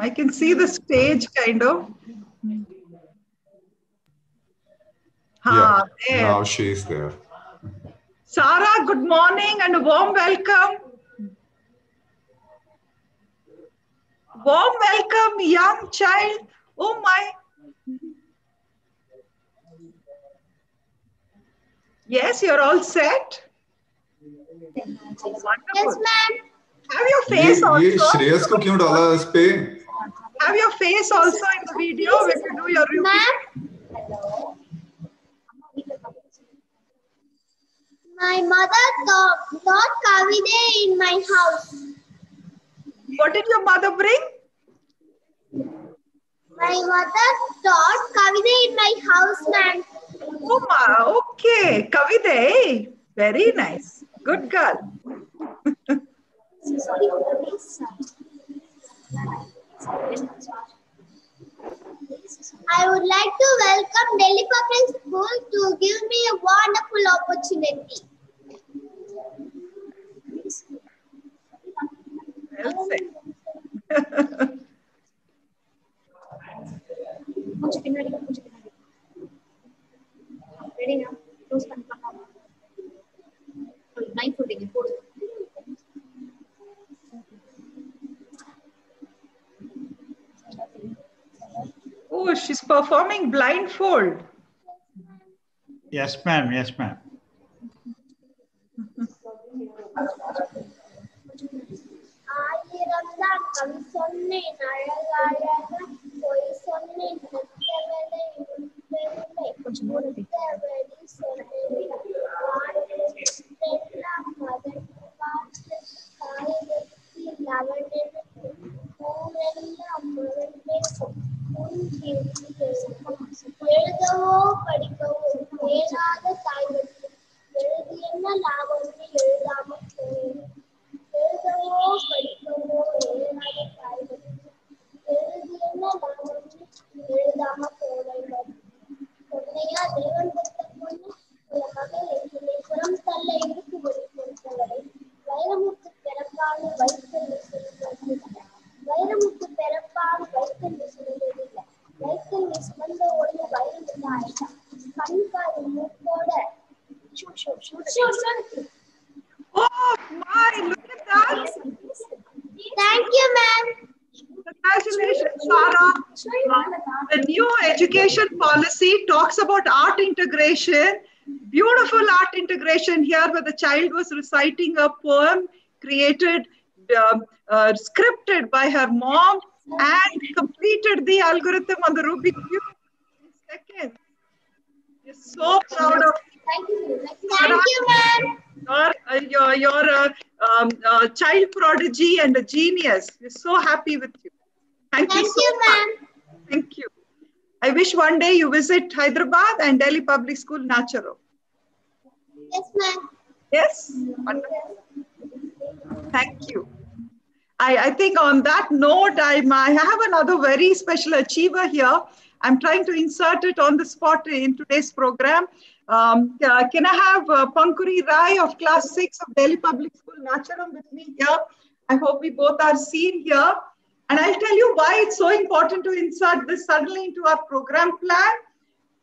I can see the stage kind of. Yeah, there. now she is there. Sarah, good morning and a warm welcome. Warm welcome, young child. Oh my. Yes, you're all set? Wonderful. Yes, ma'am. Have your face ये also. Shreyas को क्यों डाला इस पे? Have your face also in the video when you do your review. Ma'am. My mother taught Kavide in my house. What did your mother bring? My mother taught Kavide in my house, ma'am. Oh, ma, okay. Kavide. Very nice. Good girl. I would like to welcome Delhi Public School to give me a wonderful opportunity. Well said. Ready now? Close பண்ணலாம். Night folding போடு. Oh, she's performing blindfold. Yes, ma'am. Yes, ma'am. ஆயிரம்தான் கவி சொன்னேன் அழகழகா பொய் சொன்னேன் பெத்தவளை உன் பெருமை ஒத்தவடி சொன்னேன் காற்றெல்லாம் மகன் பார்த்து காகிதத்தில் அவன் எழுத்து ஊரெல்லாம் மகன் பேசும் உன் எழுதவோ படிக்கவோ ஏறாத தாய்களுக்கு எழுதி என்ன லாபம்னு எழுதாம போனேன் எழுதவோ படிக்கவோ ஏறாத தாய்களுக்கு எழுதி என்ன லாபம்னு எழுதாம போனேன் பொன்னையா தேவன் கொடுத்த பொண்ணு உள்ள மகள் என்னை புறம் தள்ள இருக்கும்படி பொறுத்தவரை வைரமுத்து பிறப்பால் வைத்தல் சொல்லுவதில்லை வைரமுத்து பிறப்பால் வைத்தல் சொல்லுவதில்லை வைத்தல் சுமந்த ஒன்று வைரமுத்து ஆயிட்டா கண்காரி மூக்கோட Oh my, look at that. Thank you, ma'am. Congratulations, Sarah. The new education policy talks about art integration. Beautiful art integration here where the child was reciting a poem created scripted by her mom and completed the algorithm on the Rubik Cube in seconds. We're so proud of you. Thank you. Thank you, ma'am. Your child prodigy and a genius. We're so happy with you. Thank you so much. Thank you. I wish one day you visit Hyderabad and Delhi Public School, Nacharo. Yes, ma'am. Yes? Wonderful. Thank you. I think on that note, I have another very special achiever here. I'm trying to insert it on the spot in today's program. Can I have Pankuri Rai of class 6 of Delhi Public School, Nacharam with me here? I hope we both are seen here. And I'll tell you why it's so important to insert this suddenly into our program plan.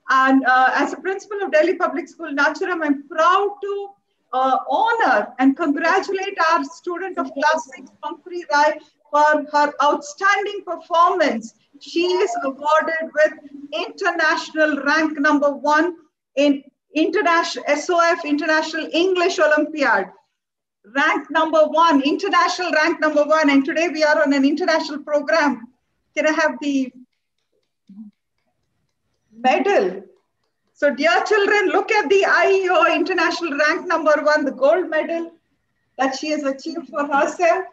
And as a principal of Delhi Public School, Nacharam, I'm proud to honor and congratulate our student of class 6, Pankuri Rai, for her outstanding performance. She is awarded with international rank number 1 in international SOF International English Olympiad. Rank number 1, international rank number 1. And today we are on an international program. Can I have the medal? So dear children, look at the IEO international rank number 1, the gold medal that she has achieved for herself.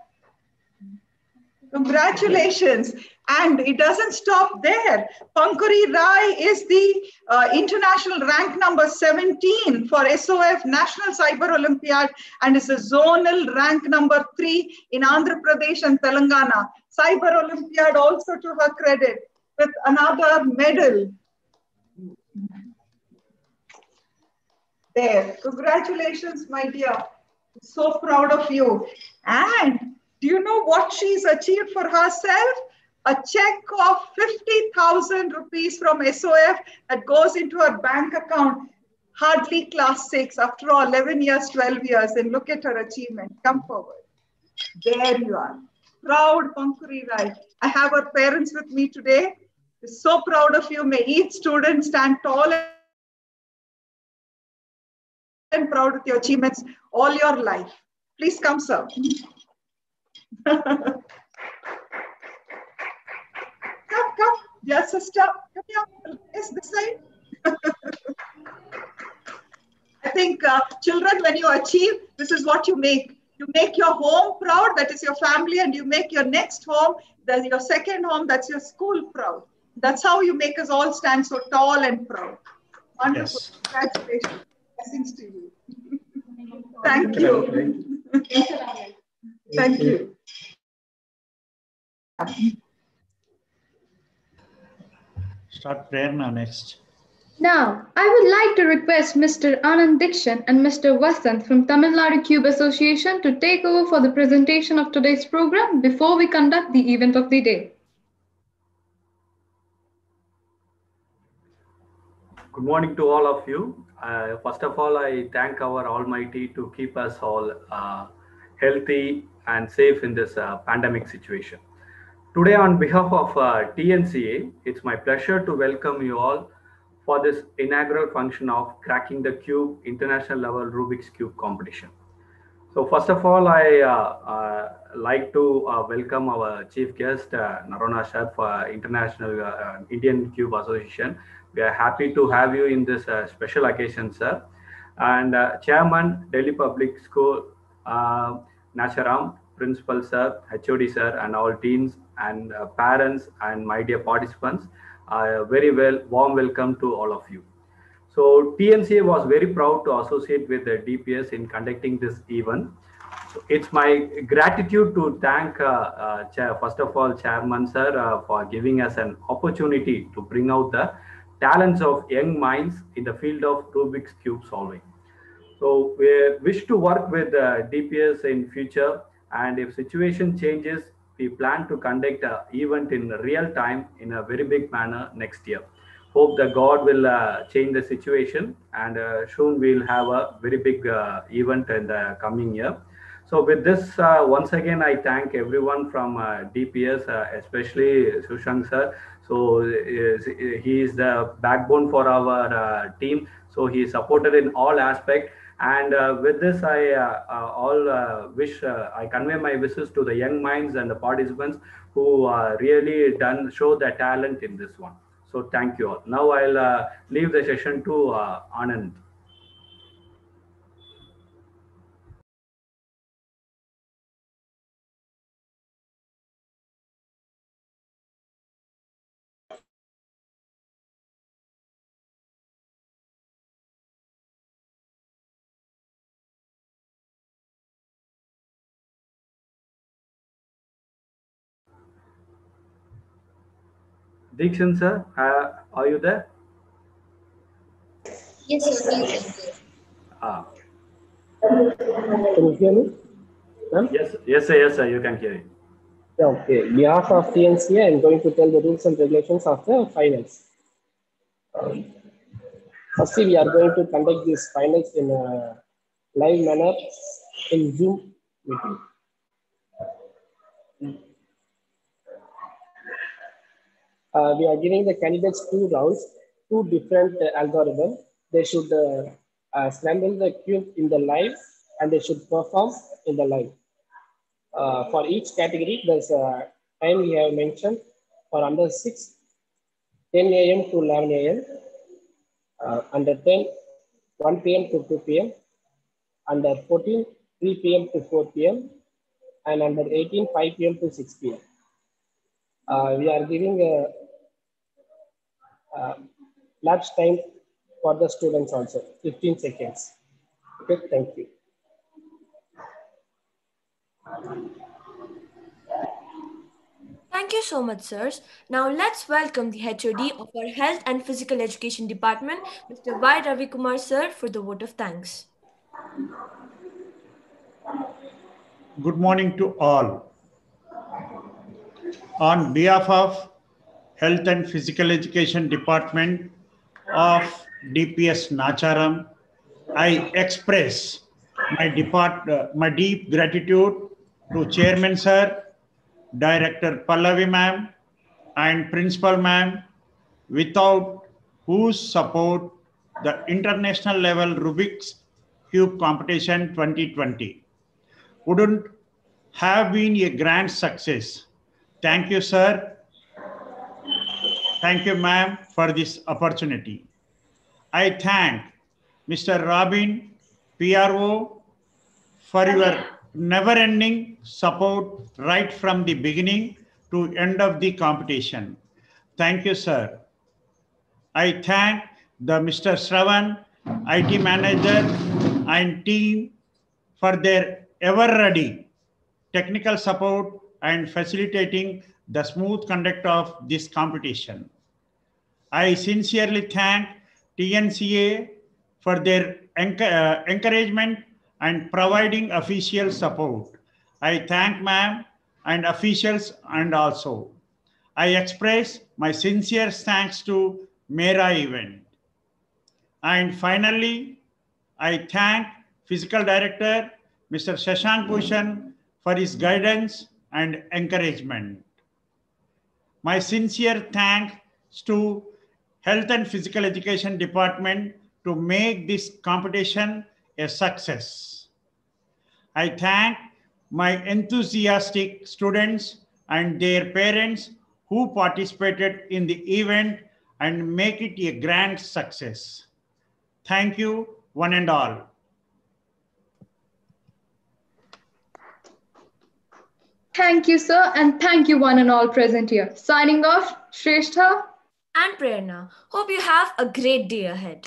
Congratulations. And it doesn't stop there. Pankuri Rai is the international rank number 17 for SOF National Cyber Olympiad and is a zonal rank number 3 in Andhra Pradesh and Telangana. Cyber Olympiad also to her credit with another medal. There. Congratulations, my dear. So proud of you. And do you know what she's achieved for herself? A check of 50,000 rupees from SOF that goes into her bank account. Hardly class 6, after all, 11 years, 12 years. And look at her achievement. Come forward. There you are. Proud Pankuri Rai. I have her parents with me today. We're so proud of you. May each student stand tall and proud of your achievements all your life. Please come, sir. Come. Dear sister, come here. Yes, this side. I think children, when you achieve, this is what you make. You make your home proud, that is your family, and you make your next home, that's your second home, that's your school proud. That's how you make us all stand so tall and proud. Wonderful. Yes. Congratulations. Blessings to you. Thank you. Thank you. Start prayer now next. Now, I would like to request Mr. Anand Dikshan and Mr. Vasant from Tamil Nadu Cube Association to take over for the presentation of today's program before we conduct the event of the day. Good morning to all of you. First of all, I thank our Almighty to keep us all healthy and safe in this pandemic situation. Today, on behalf of TNCA, it's my pleasure to welcome you all for this inaugural function of Cracking the Cube International Level Rubik's Cube competition. So first of all, I like to welcome our chief guest, Narona Shah, for International Indian Cube Association. We are happy to have you in this special occasion, sir. And Chairman, Delhi Public School, Nacharam, Principal Sir, HOD Sir, and all teams and parents and my dear participants, very warm welcome to all of you. So TNCA was very proud to associate with the DPS in conducting this event. So it's my gratitude to thank, first of all, Chairman Sir, for giving us an opportunity to bring out the talents of young minds in the field of Rubik's Cube solving. So we wish to work with DPS in future, and if situation changes, we plan to conduct an event in real time in a very big manner next year. Hope that God will change the situation, and soon we'll have a very big event in the coming year. So with this, once again, I thank everyone from DPS, especially Sushank sir. So he is the backbone for our team. So he is supported in all aspects. And with this, I convey my wishes to the young minds and the participants who really show their talent in this one. So thank you all. Now I'll leave the session to Anand. Dikshan sir, are you there? Yes, sir. Please. Ah. Can you hear me? Yes, sir, you can hear it. Okay. On behalf of TNCA, I'm going to tell the rules and regulations of the finals. Firstly, we are going to conduct these finals in a live manner in Zoom meeting. We are giving the candidates 2 rounds, 2 different algorithms. They should scramble the cube in the live and they should perform in the live. For each category, there's a time we have mentioned for under 6, 10 a.m. to 11 a.m., under 10, 1 p.m. to 2 p.m., under 14, 3 p.m. to 4 p.m., and under 18, 5 p.m. to 6 p.m. We are giving a lapse time for the students also, 15 seconds. Okay, thank you. Thank you so much, sirs. Now let's welcome the HOD of our Health and Physical Education Department, Mr. Y. Ravi Kumar, sir, for the vote of thanks. Good morning to all. On behalf of Health and Physical Education Department of DPS Nacharam, I express my deep gratitude to Chairman Sir, Director Pallavi Ma'am, and Principal Ma'am, without whose support the international level Rubik's Cube competition 2020 wouldn't have been a grand success. Thank you, sir. Thank you, ma'am, for this opportunity. I thank Mr. Robin, PRO, for your never-ending support right from the beginning to end of the competition. Thank you, sir. I thank the Mr. Shravan, IT manager and team for their ever-ready technical support and facilitating the smooth conduct of this competition. I sincerely thank TNCA for their encouragement and providing official support. I thank ma'am and officials, and also I express my sincere thanks to Mera event. And finally, I thank Physical Director Mr. Shashank Bhushan for his guidance and encouragement. My sincere thanks to Health and Physical Education Department to make this competition a success. I thank my enthusiastic students and their parents who participated in the event and make it a grand success. Thank you, one and all. Thank you, sir, and thank you, one and all present here. Signing off, Shrestha and Prerna. Hope you have a great day ahead.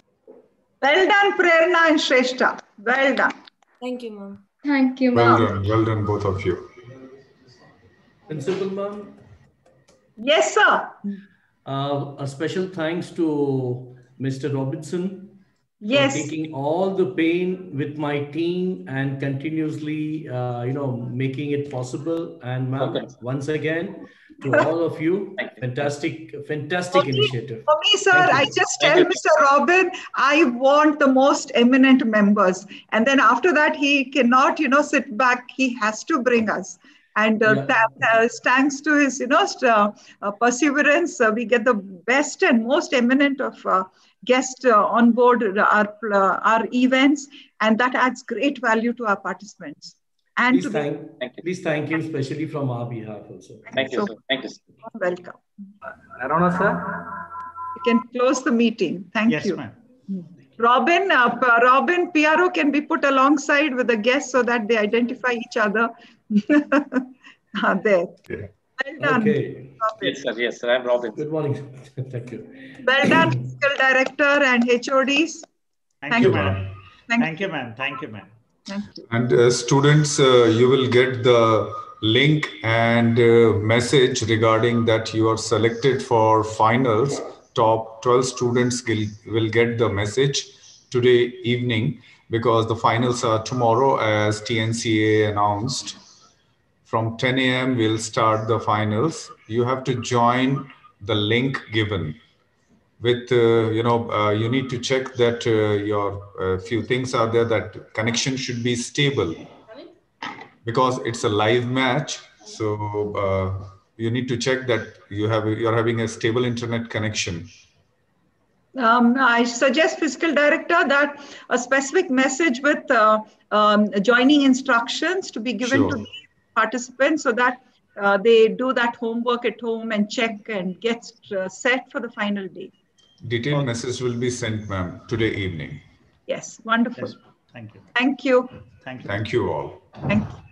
Well done, Prerna and Shrestha. Well done. Thank you, ma'am. Thank you, ma'am. Well done, both of you. Principal ma'am. Yes, sir. A special thanks to Mr. Robinson yes. for taking all the pain with my team and continuously, making it possible. And ma'am, once again, to all of you, fantastic initiative. For me, sir, I just tell Mr. Robin, I want the most eminent members. And then after that, he cannot, sit back. He has to bring us. And thanks to his, perseverance, we get the best and most eminent of guests on board our events, and that adds great value to our participants. And please thank him especially from our behalf also. Thank you, sir. Thank you, sir. Welcome. Arona, sir? You can close the meeting. Thank you. Yes, ma'am. Robin, PRO can be put alongside with the guests so that they identify each other. There. Yeah. Well done. Okay. Yes, sir. Yes, sir. I'm Robin. Good morning. Thank you. Well done, Fiscal Director and HODs. Thank you, ma'am. Thank you, ma'am. Thank you, ma'am. Thank you. And students, you will get the link and message regarding that you are selected for finals. Top 12 students will get the message today evening, because the finals are tomorrow as TNCA announced. From 10 a.m. we'll start the finals. You have to join the link given. With, you need to check that your few things are there, that connection should be stable, because it's a live match. So you need to check that you're having a stable internet connection. I suggest, Fiscal Director, that a specific message with joining instructions to be given to the participants, so that they do that homework at home and check and get set for the final day. Detailed message will be sent, ma'am, today evening. Yes, wonderful. Yes, thank you. Thank you. Thank you. Thank you all. Thank you.